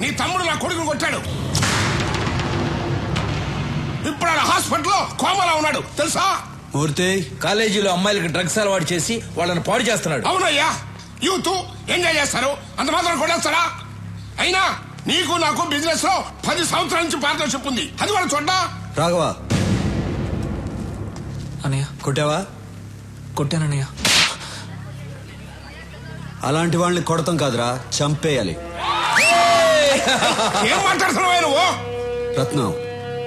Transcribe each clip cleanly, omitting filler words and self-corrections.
నీ తమ్ముడు నా కొడుకుని కొట్టాడు. ఇప్పుడు ఆయన హాస్పిటల్లో కోమలా ఉన్నాడు తెలుసా? మూర్తి కాలేజీలో అమ్మాయిలకి డ్రగ్స్ అలవాటు చేసి వాళ్ళని పాడు చేస్తున్నాడు. అవునయ్యా, యూత్ ఎంజాయ్ చేస్తారు, అంత మాత్రం కొట్టేస్తారా? అయినా నీకు నాకు బిజినెస్ లో 10 సంవత్సరాల నుంచి పార్ట్నర్షిప్ ఉంది, అది కూడా చూడ్డా. రాఘవా అనయ్య కొట్టావా? కొట్టానన్నయ్య. అలాంటి వాళ్ళని కొడతాం కాదురా, చంపేయాలి. ఏం మాట్లాడుతున్నావు నువ్వు? రత్నం,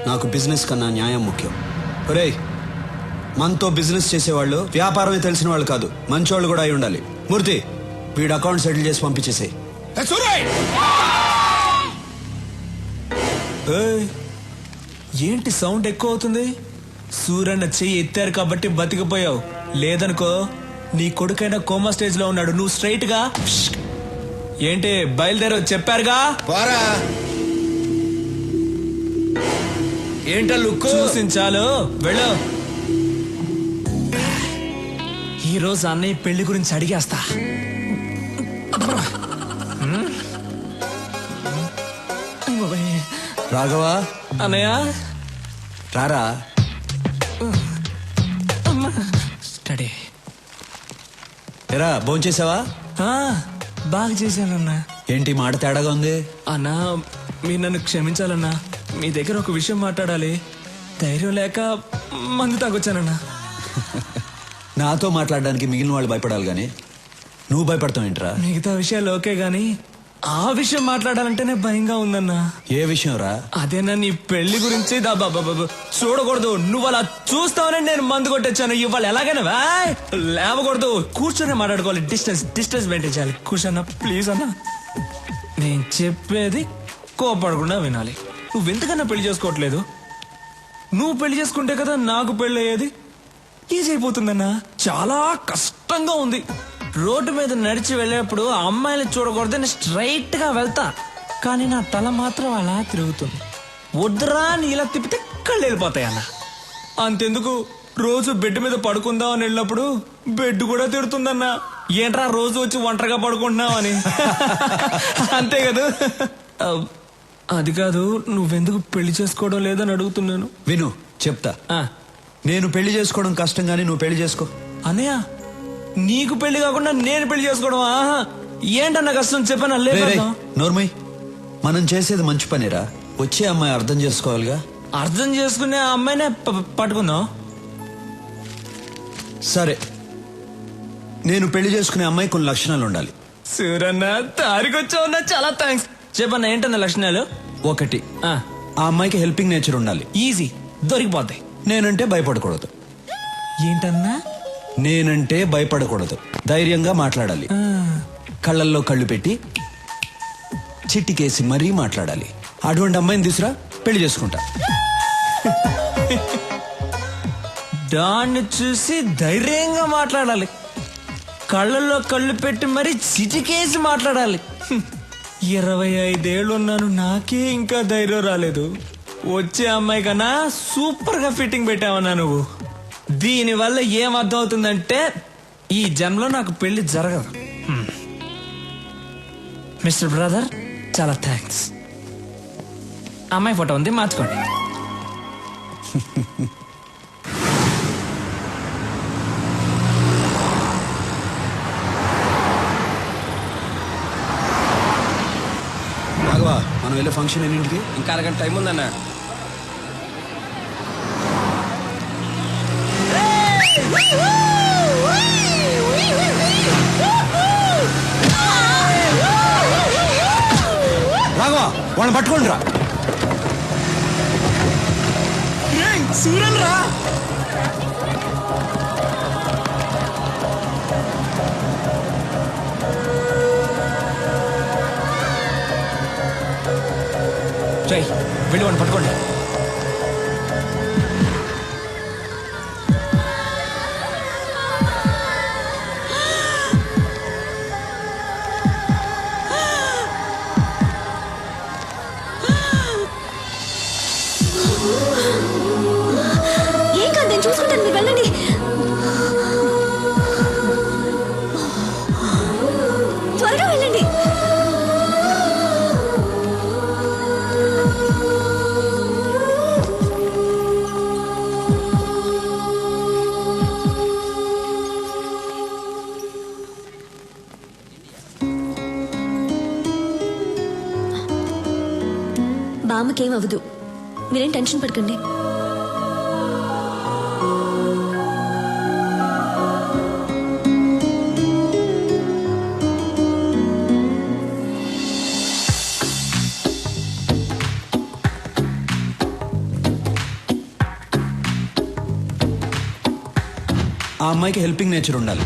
నాకు బిజినెస్ కన్నా న్యాయం ముఖ్యం. ఒరేయ్, మనతో బిజినెస్ చేసేవాళ్ళు వ్యాపారమే తెలిసిన వాళ్ళు కాదు, మంచోళ్ళు కూడా అయి ఉండాలి. మూర్తి, వీడు అకౌంట్ సెటిల్ చేసి పంపించేసేయ్. ఏంటి సౌండ్ ఎక్కువ అవుతుంది? సూరన్న చెయ్యి ఎత్తారు కాబట్టి బతికిపోయావు, లేదనుకో నీ కొడుకైనా కోమా స్టేజ్ లో ఉన్నాడు. నువ్వు స్ట్రైట్ గా ఏంటి బయలుదేరో చెప్పారుగా. పోరా. ఏంటా లుక్? చూసించాలు, వెళ్ళు. ఈరోజు అన్నయ్య పెళ్లి గురించి అడిగేస్తా. రాఘవా అన్నయ్య రారా. స్టడీ ఎరా భోంచేసావా? బాగా చేశానన్నా. ఏంటి మాట తేడాగా ఉంది? అన్నా మీరు నన్ను క్షమించాలన్నా, మీ దగ్గర ఒక విషయం మాట్లాడాలి. ధైర్యం లేక మందు తాగొచ్చానన్నా. నాతో మాట్లాడడానికి మిగిలిన వాళ్ళు భయపడాలి గాని నువ్వు భయపడతావు ఏంట్రా? మిగతా విషయాలు ఓకే గాని ఆ విషయం మాట్లాడాలంటేనే భయంగా ఉందన్నా. ఏ విషయం రా? అదేనా నీ పెళ్లి గురించి. చూడకూడదు, నువ్వు అలా చూస్తావని నేను మందు కొట్టొచ్చాను. ఇవాళ ఎలాగైనా లేవకూడదు, కూర్చొని మాట్లాడుకోవాలి. డిస్టెన్స్ మెయింటైన్ చేయాలి. కూర్చోన్నా ప్లీజ్ అన్నా. నేను చెప్పేది కోపడకుండా వినాలి. నువ్వెందుకన్నా పెళ్లి చేసుకోవట్లేదు? నువ్వు పెళ్లి చేసుకుంటే కదా నాకు పెళ్లి అయ్యేది. ఈజీ అయిపోతుందన్నా. చాలా కష్టంగా ఉంది. రోడ్డు మీద నడిచి వెళ్ళేప్పుడు అమ్మాయిని చూడకూడదని స్ట్రైట్ గా వెళ్తా, కానీ నా తల మాత్రం అలా తిరుగుతుంది. వద్దురా అని ఇలా తిప్పితే కళ్ళు వెళ్ళిపోతాయి అన్న. అంతెందుకు, రోజు బెడ్ మీద పడుకుందాం అని వెళ్ళినప్పుడు బెడ్ కూడా తిడుతుందన్నా. ఏంట్రా రోజు వచ్చి ఒంటరిగా పడుకుంటున్నావు అని. అంతే కదా. అది కాదు, నువ్వెందుకు పెళ్లి చేసుకోవడం లేదని అడుగుతున్నాను. విను చెప్తా. నేను పెళ్లి చేసుకోవడం కష్టం గానీ నువ్వు పెళ్లి చేసుకో. అన్నయ్య, నీకు పెళ్లి కాకుండా నేను పెళ్లి చేసుకోవడం ఏంటన్న కష్టం చెప్పనా? నోర్మయ్, మనం చేసేది మంచి పనిరా. వచ్చే అమ్మాయి అర్థం చేసుకోవాలిగా. అర్థం చేసుకునే ఆ అమ్మాయినే పట్టుకుందాం. సరే, నేను పెళ్లి చేసుకునే అమ్మాయి కొన్ని లక్షణాలు ఉండాలి. సూరన్న తారికొచ్చావున్నా, చాలా థ్యాంక్స్. చెప్పన్న ఏంటన్న లక్షణాలు? 1, ఆ అమ్మాయికి హెల్పింగ్ నేచర్ ఉండాలి. ఈజీ, దొరికిపోతాయి. నేనంటే భయపడకూడదు. ఏంటన్నా? నేనంటే భయపడకూడదు, ధైర్యంగా మాట్లాడాలి. కళ్ళల్లో కళ్ళు పెట్టి చిట్టికేసి మరీ మాట్లాడాలి. అటువంటి అమ్మాయిని తీసురా, పెళ్లి చేసుకుంటా. దాన్ని చూసి ధైర్యంగా మాట్లాడాలి, కళ్ళల్లో కళ్ళు పెట్టి మరీ చిటికేసి మాట్లాడాలి. 25 ఏళ్ళు ఉన్నాను, నాకే ఇంకా ధైర్యం రాలేదు. వచ్చే అమ్మాయి కన్నా సూపర్ గా ఫిట్టింగ్ పెట్టావన్నా నువ్వు. దీనివల్ల ఏం అర్థం అవుతుందంటే ఈ జన్మలో నాకు పెళ్లి జరగదు. మిస్టర్ బ్రదర్, చాలా థ్యాంక్స్. అమ్మాయి ఫోటో ఉంది, మార్చుకోండి. రాఘవా, మనం వెళ్ళే ఫంక్షన్ ఎన్నింటికి? ఇంకా అరగంట టైం ఉందన్న. రాఘవా, వాళ్ళని పట్టుకోండి రా. సూరన్ రా. వెళ్ళి వాడిని పట్టుకోండి. ఏం కాదు, నేను చూసుకుంటాను, మీరు వెళ్ళండి. త్వరగా వెళ్ళండి. బామ్మకేం అవ్వదు, మీరేం టెన్షన్ పడకండి. ఆ అమ్మాయికి హెల్పింగ్ నేచర్ ఉండాలి.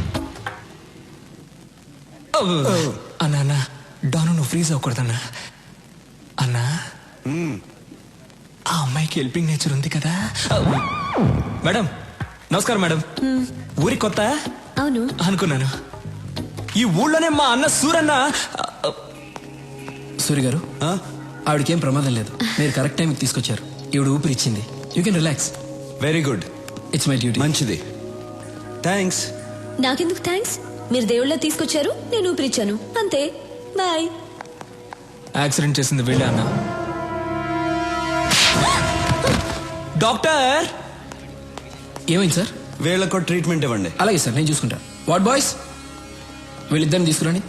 అన్నా అన్నా డాను నువ్వు ఫ్రీజ్ అవ్వకూడదన్నా. అన్నా ఆ అమ్మాయికి హెల్పింగ్ నేచర్ ఉంది కదా. మేడం నమస్కారం మేడం. ఊరి కొత్త అవును, అనుకున్నాను. ఈ ఊళ్ళోనే మా అన్న సూరన్న. సూరి గారు, ఆ? ఆవిడకేం ప్రమాదం లేదు. మీరు కరెక్ట్ టైంకి తీసుకొచ్చారు. ఈవిడ ఊపిరి ఇచ్చింది. You can relax. Very good, it's my duty. మంచిది, థ్యాంక్స్. నాకెందుకు థ్యాంక్స్? మీరు దేవుళ్ళ తీసుకొచ్చారు, నేను ఊపిరిచ్చాను, అంతే. బాయ్. యాక్సిడెంట్ చేసింది వీళ్ళే అన్న. డాక్టర్ ఏమైంది సార్? వీళ్ళకు ట్రీట్మెంట్ ఇవ్వండి. అలాగే సార్, నేను చూసుకుంటా. వాట్ బాయ్స్, వీళ్ళిద్దరిని తీసుకురండి.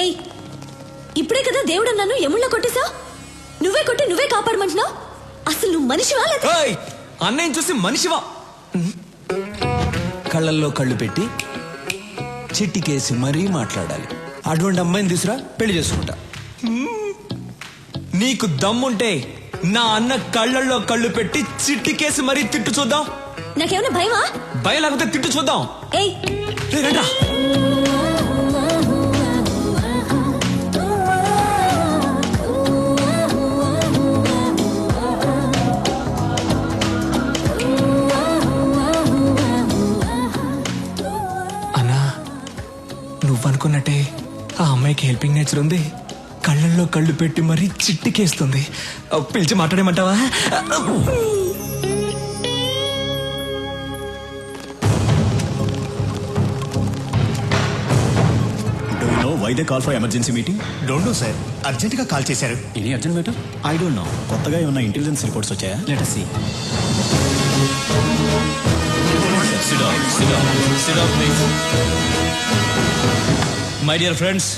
ఏయ్, ఇప్పుడే కదా దేవుడు అన్నాను, ఎముళ్ళ కొట్టేసా? నువ్వే కొట్టి నువ్వే కాపాడమంటున్నావు. అసలు నువ్వు మనిషివా లేదా? ఏయ్, అన్నయ్యని చూసి మనిషివా? కళ్ళల్లో కళ్ళు పెట్టి చిట్టికేసి మరీ మాట్లాడాలి. అటువంటి అమ్మాయిని తీసురా, పెళ్లి చేసుకుంటా. నీకు దమ్ముంటే నా అన్న కళ్ళల్లో కళ్ళు పెట్టి చిట్టికేసి మరీ తిట్టు చూద్దాం. నాకేమైనా భయమా? భయం లేకపోతే తిట్టు చూద్దాం. ఏయ్, రే, రండ్రా. అన్నా నువ్వనుకున్నట్టే ఆ అమ్మాయికి హెల్పింగ్ నేచర్ ఉంది. కళ్ళల్లో కళ్ళు పెట్టి మరీ చిట్టికేస్తుంది. పిలిచి మాట్లాడేమంటావా? Do you know why they call for emergency meeting? Don't know sir, urgent గా కాల్ చేశారు. Any urgent matter? I don't know. కొత్తగా ఏమన్నా ఇంటెలిజెన్స్ రిపోర్ట్స్ వచ్చాయా? Let us see. My dear friends,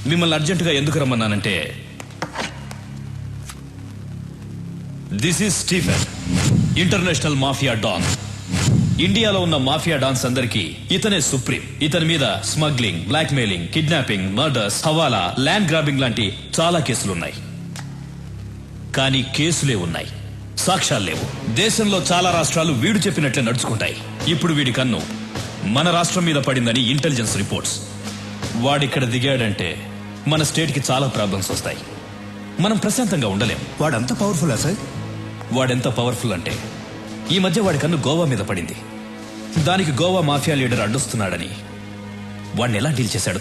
మిమ్మల్ని అర్జెంటుగా ఎందుకు రమ్మన్నానంటే, this is Stephen, international mafia don. ఇండియాలో ఉన్న మాఫియా డాన్స్ అందరికీ ఇతనే సుప్రీం. ఇతని మీద smuggling, blackmailing, kidnapping, murders, hawala, land grabbing లాంటి చాలా కేసులున్నాయి. కానీ కేసులే ఉన్నాయి, సాక్ష్యాలు లేవు. దేశంలో చాలా రాష్ట్రాలు వీడు చెప్పినట్లే నడుచుకుంటాయి. ఇప్పుడు వీడి కన్ను మన రాష్ట్రం మీద పడిందని ఇంటెలిజెన్స్ రిపోర్ట్స్. వాడిక్కడ దిగాడంటే మన స్టేట్ కి చాలా ప్రాబ్లమ్స్ వస్తాయి. మనం ప్రశాంతంగా ఉండలేం. వాడంత పవర్ఫుల్లా సార్? వాడెంత పవర్ఫుల్ అంటే, ఈ మధ్య వాడి కన్ను గోవా మీద పడింది. దానికి గోవా మాఫియా లీడర్ అడ్డొస్తున్నాడని వాడిని ఎలా డీల్ చేశాడో